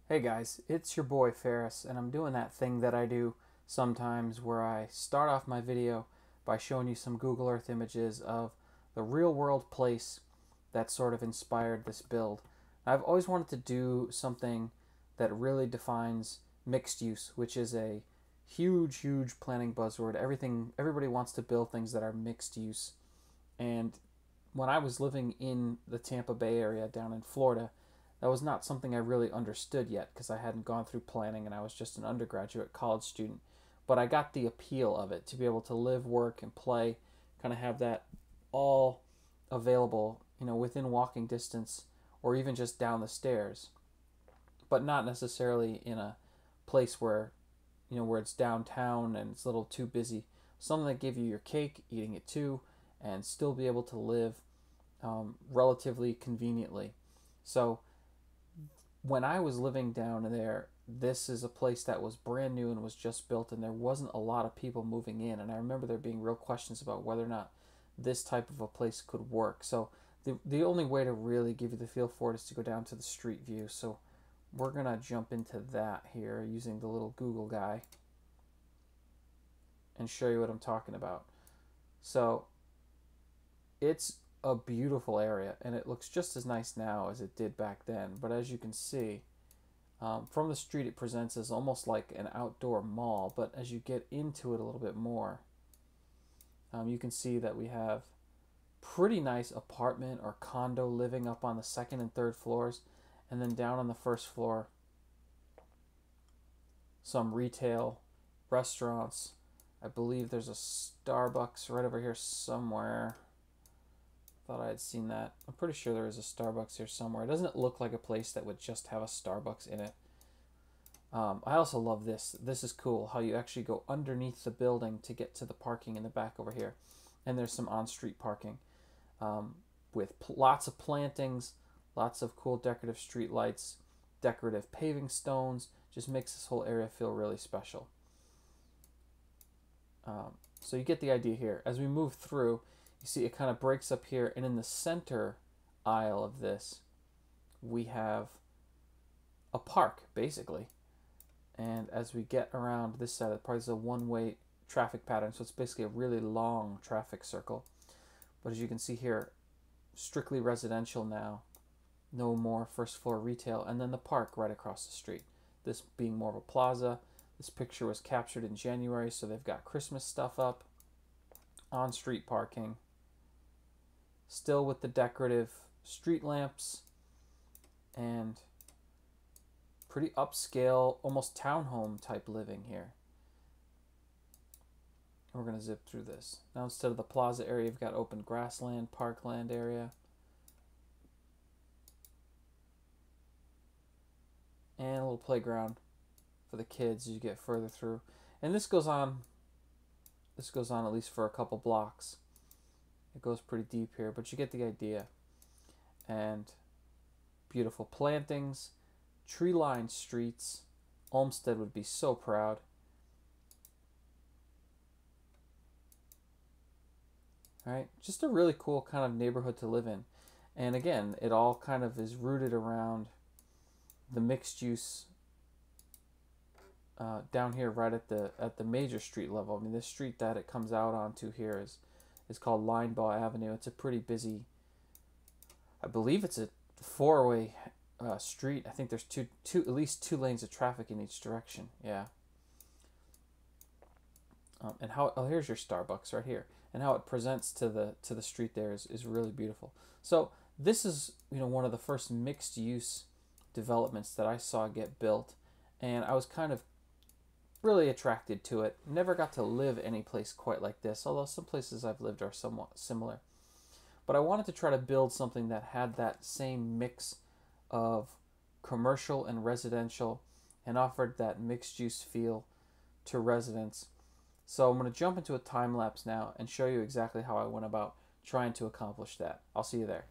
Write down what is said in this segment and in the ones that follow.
Hey guys, it's your boy Ferris, and I'm doing that thing that I do sometimes where I start off my video by showing you some Google Earth images of the real world place that sort of inspired this build. I've always wanted to do something that really defines mixed use, which is a huge planning buzzword. Everybody wants to build things that are mixed use. And when I was living in the Tampa Bay area down in Florida, that was not something I really understood yet because I hadn't gone through planning and I was just an undergraduate college student. But I got the appeal of it to be able to live, work, and play, kind of have that all available, within walking distance or even just down the stairs, but not necessarily in a place where it's downtown and it's a little too busy. Something that give you your cake, eating it too, and still be able to live relatively conveniently. So when I was living down there, this is a place that was brand new and was just built, and there wasn't a lot of people moving in. And I remember there being real questions about whether or not this type of a place could work. So the only way to really give you the feel for it is to go down to the street view. So we're going to jump into that here using the little Google guy and show you what I'm talking about. So it's a beautiful area, and it looks just as nice now as it did back then. But as you can see, from the street, it presents as almost like an outdoor mall. But as you get into it a little bit more, you can see that we have pretty nice apartment or condo living up on the second and third floors, and then down on the first floor, some retail, restaurants. I believe there's a Starbucks right over here somewhere. Thought I had seen that. I'm pretty sure there is a Starbucks here somewhere. Doesn't it look like a place that would just have a Starbucks in it? I also love this. This is cool, how you actually go underneath the building to get to the parking in the back over here. And there's some on-street parking with lots of plantings, lots of cool decorative street lights, decorative paving stones. Just makes this whole area feel really special. So you get the idea here. As we move through, you see it kind of breaks up here, and in the center aisle of this, we have a park, basically. And as we get around this side of the park, there's a one-way traffic pattern, so it's basically a really long traffic circle. But as you can see here, strictly residential now, no more first floor retail, and then the park right across the street. This being more of a plaza. This picture was captured in January, so they've got Christmas stuff up, on-street parking, still with the decorative street lamps, and pretty upscale, almost townhome type living here. We're going to zip through this. Now instead of the plaza area, you've got open grassland, parkland area. And a little playground for the kids as you get further through. And this goes on at least for a couple blocks. It goes pretty deep here, but you get the idea. And beautiful plantings, tree-lined streets. Olmsted would be so proud. All right, just a really cool kind of neighborhood to live in. And again, it all kind of is rooted around the mixed use down here right at the major street level. I mean, this street that it comes out onto here is called Linebaugh Avenue. It's a pretty busy, I believe it's a four-way street. I think there's at least two lanes of traffic in each direction. Yeah. And here's your Starbucks right here, and how it presents to the street there is really beautiful. So this is one of the first mixed use developments that I saw get built, and I was kind of really attracted to it. Never got to live any place quite like this, although some places I've lived are somewhat similar. But I wanted to try to build something that had that same mix of commercial and residential and offered that mixed use feel to residents. So I'm going to jump into a time lapse now and show you exactly how I went about trying to accomplish that. I'll see you there.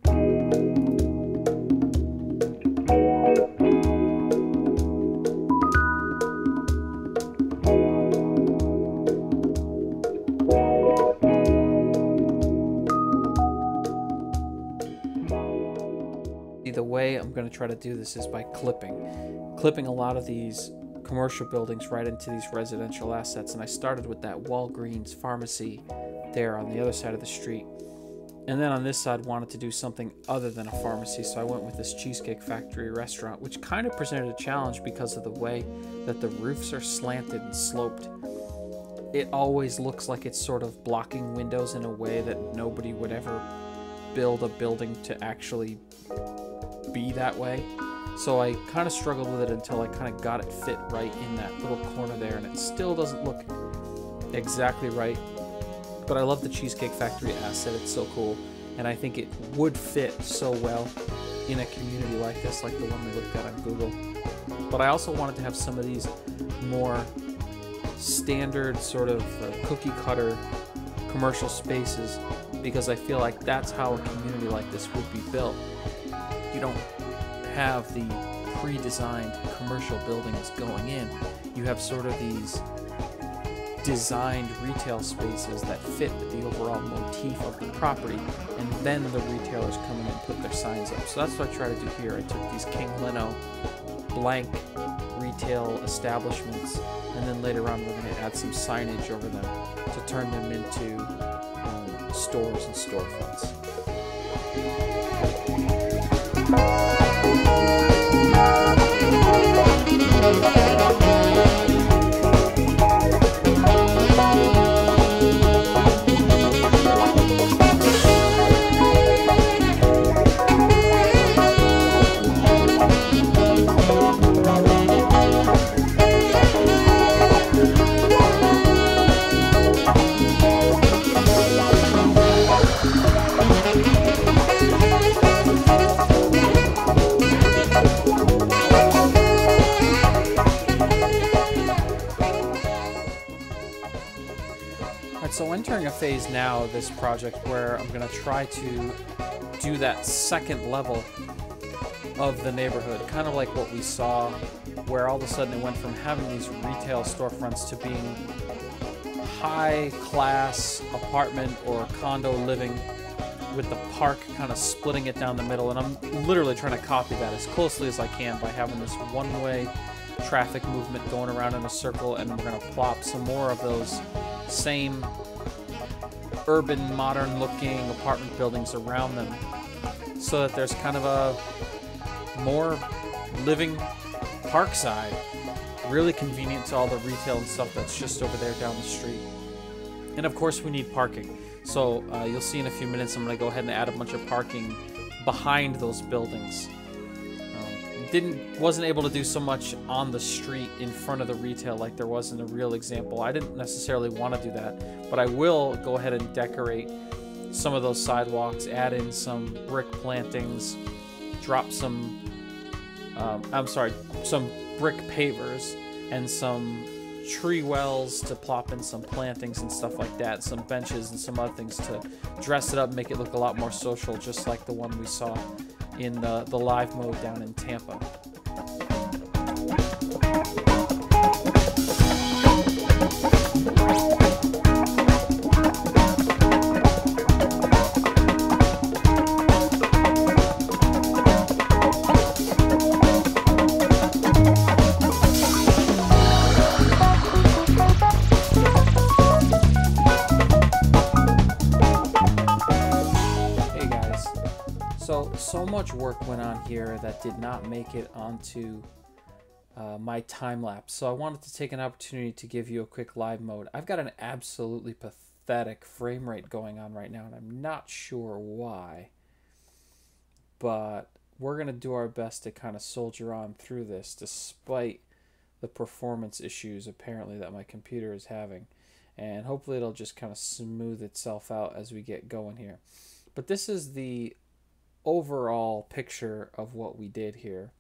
The way I'm going to try to do this is by clipping. clipping a lot of these commercial buildings right into these residential assets. And I started with that Walgreens pharmacy there on the other side of the street. And then on this side, wanted to do something other than a pharmacy, so I went with this Cheesecake Factory restaurant, which kind of presented a challenge because of the way that the roofs are slanted and sloped. It always looks like it's sort of blocking windows in a way that nobody would ever build a building to actually be that way. So I kind of struggled with it until I kind of got it fit right in that little corner there, and it still doesn't look exactly right. But I love the Cheesecake Factory asset. It's so cool, and I think it would fit so well in a community like this, like the one we looked at on Google. But I also wanted to have some of these more standard sort of cookie cutter commercial spaces, because I feel like that's how a community like this would be built. You don't have the pre-designed commercial buildings going in. You have sort of these designed retail spaces that fit with the overall motif of the property, and then the retailers come in and put their signs up. So that's what I try to do here. I took these King Leno blank retail establishments, and then later on we're going to add some signage over them to turn them into stores and storefronts. So entering a phase now of this project where I'm going to try to do that second level of the neighborhood, kind of like what we saw, where all of a sudden it went from having these retail storefronts to being high-class apartment or condo living with the park kind of splitting it down the middle. And I'm literally trying to copy that as closely as I can by having this one-way traffic movement going around in a circle, and we're going to plop some more of those same urban, modern-looking apartment buildings around them, so that there's kind of a more living park side, really convenient to all the retail and stuff that's just over there down the street. And of course we need parking, so you'll see in a few minutes I'm going to go ahead and add a bunch of parking behind those buildings. Wasn't able to do so much on the street in front of the retail like there was in the real example. I didn't necessarily want to do that, but I will go ahead and decorate some of those sidewalks, add in some brick plantings, drop some some brick pavers and some tree wells to plop in some plantings and stuff like that, some benches and some other things to dress it up and make it look a lot more social, just like the one we saw in the live mode down in Tampa. So much work went on here that did not make it onto my time lapse. So I wanted to take an opportunity to give you a quick live mode. I've got an absolutely pathetic frame rate going on right now, and I'm not sure why. But we're going to do our best to kind of soldier on through this, despite the performance issues apparently that my computer is having. And hopefully it'll just kind of smooth itself out as we get going here. But this is the overall picture of what we did here.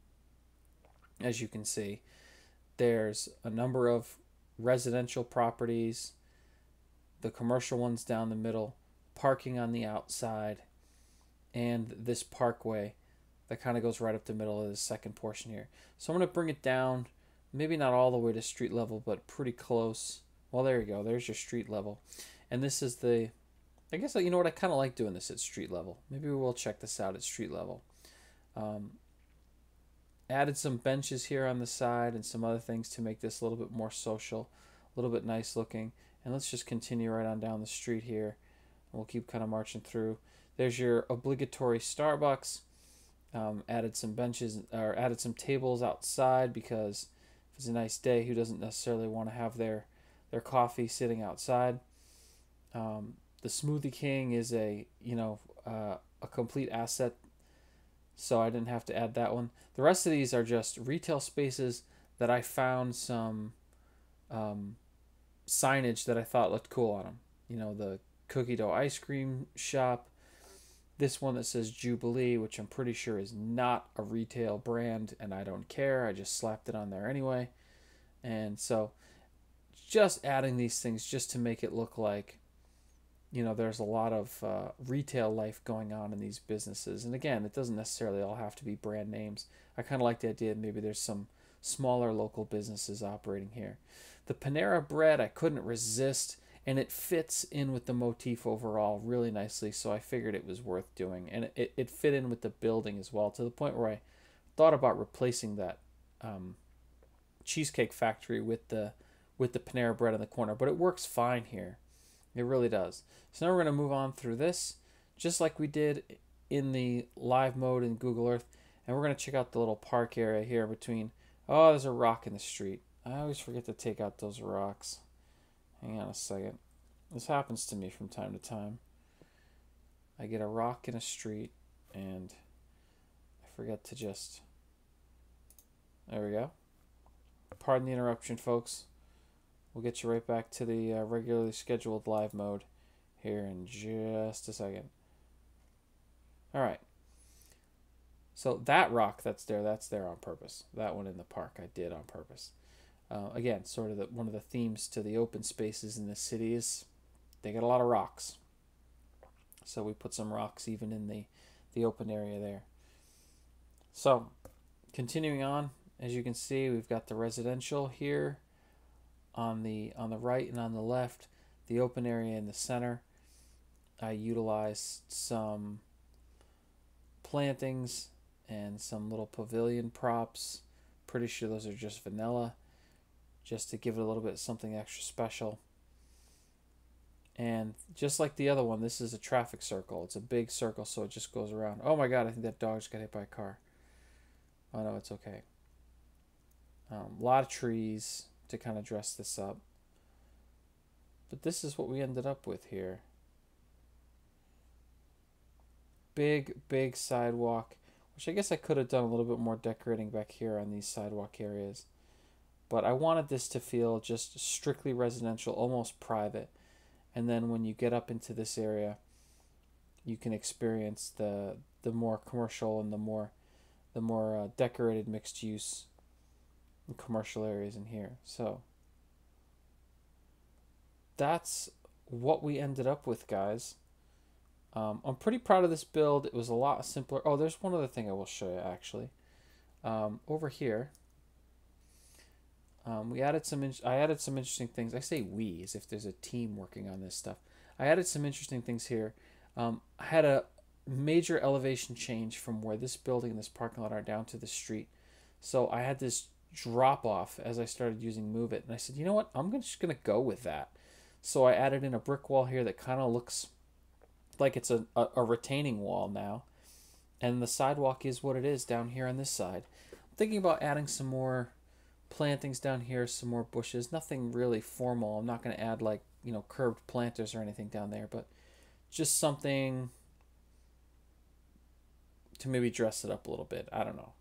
As you can see, there's a number of residential properties, the commercial ones down the middle, parking on the outside, and this parkway that kind of goes right up the middle of the second portion here. So I'm going to bring it down, maybe not all the way to street level, but pretty close. Well, there you go. There's your street level. And this is the, I guess, you know what, I kind of like doing this at street level. Maybe we'll check this out at street level. Added some benches here on the side and some other things to make this a little bit more social, a little bit nice looking. And let's just continue right on down the street here. We'll keep kind of marching through. There's your obligatory Starbucks. Added some benches, or added some tables outside, because if it's a nice day, who doesn't necessarily want to have their coffee sitting outside? The Smoothie King is a complete asset, so I didn't have to add that one. The rest of these are just retail spaces that I found some signage that I thought looked cool on them. You know, the cookie dough ice cream shop. This one that says Jubilee, which I'm pretty sure is not a retail brand, and I don't care. I just slapped it on there anyway. And so just adding these things just to make it look like, you know, there's a lot of retail life going on in these businesses. And again, it doesn't necessarily all have to be brand names. I kind of like the idea that maybe there's some smaller local businesses operating here. The Panera bread, I couldn't resist, and it fits in with the motif overall really nicely, so I figured it was worth doing. And it fit in with the building as well, to the point where I thought about replacing that Cheesecake Factory with the Panera bread in the corner, but it works fine here. It really does. So now we're going to move on through this, just like we did in the live mode in Google Earth, and we're going to check out the little park area here between... Oh, there's a rock in the street. I always forget to take out those rocks. Hang on a second. This happens to me from time to time. I get a rock in a street, and I forget to just... There we go. Pardon the interruption, folks. We'll get you right back to the regularly scheduled live mode here in just a second. Alright. So that rock that's there on purpose. That one in the park I did on purpose. Again, sort of one of the themes to the open spaces in the city is they got a lot of rocks. So we put some rocks even in the open area there. So, continuing on, as you can see, we've got the residential here on the right and on the left, the open area in the center. I utilized some plantings and some little pavilion props. Pretty sure those are just vanilla, just to give it a little bit something extra special. And just like the other one, this is a traffic circle. It's a big circle, so it just goes around. Oh my god, I think that dog just got hit by a car. Oh no, it's okay. A lot of trees to kind of dress this up. But this is what we ended up with here. Big sidewalk, which I guess I could have done a little bit more decorating back here on these sidewalk areas. But I wanted this to feel just strictly residential, almost private. And then when you get up into this area, you can experience the more commercial and the more decorated mixed use and commercial areas in here. So that's what we ended up with, guys. I'm pretty proud of this build. It was a lot simpler. Oh, there's one other thing I will show you, actually. Over here, I added some interesting things. I say we as if there's a team working on this stuff. I added some interesting things here. I had a major elevation change from where this building and this parking lot are down to the street. So I had this drop off as I started using Move It. And I said, you know what? I'm just going to go with that. So I added in a brick wall here that kind of looks like it's a retaining wall now. And the sidewalk is what it is down here on this side. I'm thinking about adding some more plantings down here, some more bushes. Nothing really formal. I'm not going to add like, you know, curved planters or anything down there, but just something to maybe dress it up a little bit. I don't know.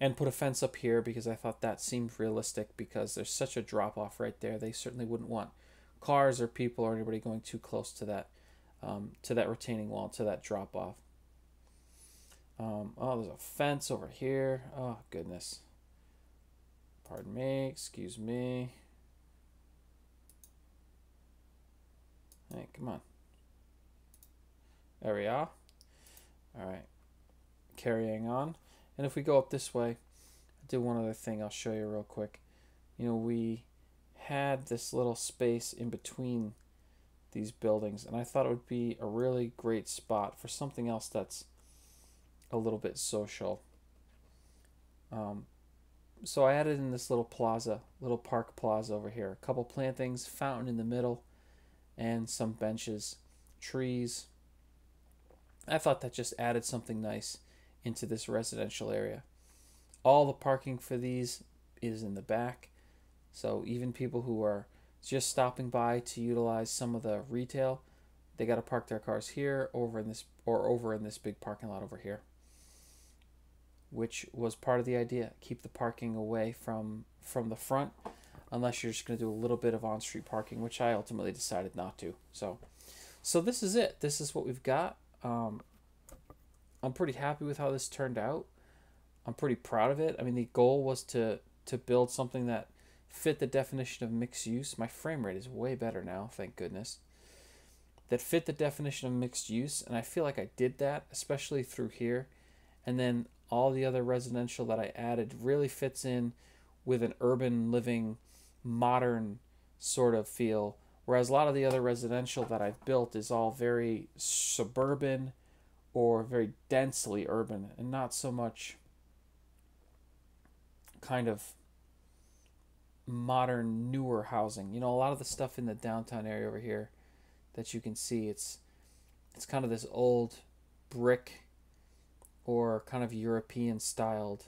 And put a fence up here because I thought that seemed realistic, because there's such a drop off right there. They certainly wouldn't want cars or people or anybody going too close to that retaining wall, to that drop off. Oh, there's a fence over here. Oh goodness. Pardon me. Excuse me. Hey, come on. There we are. All right. Carrying on. And if we go up this way, I did one other thing I'll show you real quick. You know, we had this little space in between these buildings, and I thought it would be a really great spot for something else that's a little bit social. So I added in this little plaza, little park plaza over here. A couple plantings, fountain in the middle, and some benches, trees. I thought that just added something nice into this residential area. All the parking for these is in the back. So even people who are just stopping by to utilize some of the retail, they got to park their cars here, over in this big parking lot over here, which was part of the idea. Keep the parking away from the front, unless you're just going to do a little bit of on-street parking, which I ultimately decided not to. So this is it. This is what we've got. I'm pretty happy with how this turned out. I'm pretty proud of it. I mean, the goal was to build something that fit the definition of mixed use. My frame rate is way better now, thank goodness. That fit the definition of mixed use, and I feel like I did that, especially through here. And then all the other residential that I added really fits in with an urban living, modern sort of feel, whereas a lot of the other residential that I've built is all very suburban or very densely urban, and not so much kind of modern, newer housing. You know, a lot of the stuff in the downtown area over here that you can see, it's kind of this old brick or kind of European styled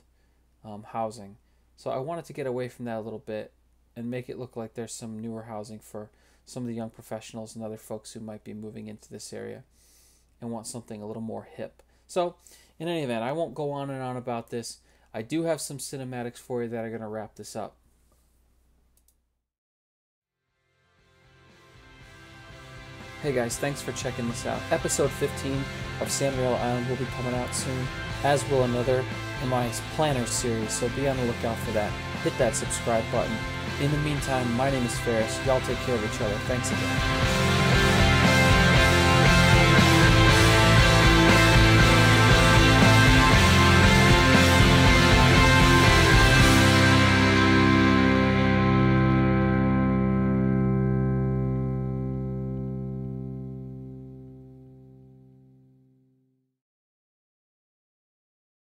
housing. So I wanted to get away from that a little bit and make it look like there's some newer housing for some of the young professionals and other folks who might be moving into this area and want something a little more hip. So in any event, I won't go on and on about this. I do have some cinematics for you that are going to wrap this up. Hey guys, thanks for checking this out. Episode 15 of Sanrio Island will be coming out soon, as will another in my Planners series, so be on the lookout for that. Hit that subscribe button. In the meantime, my name is Ferris. Y'all take care of each other. Thanks again.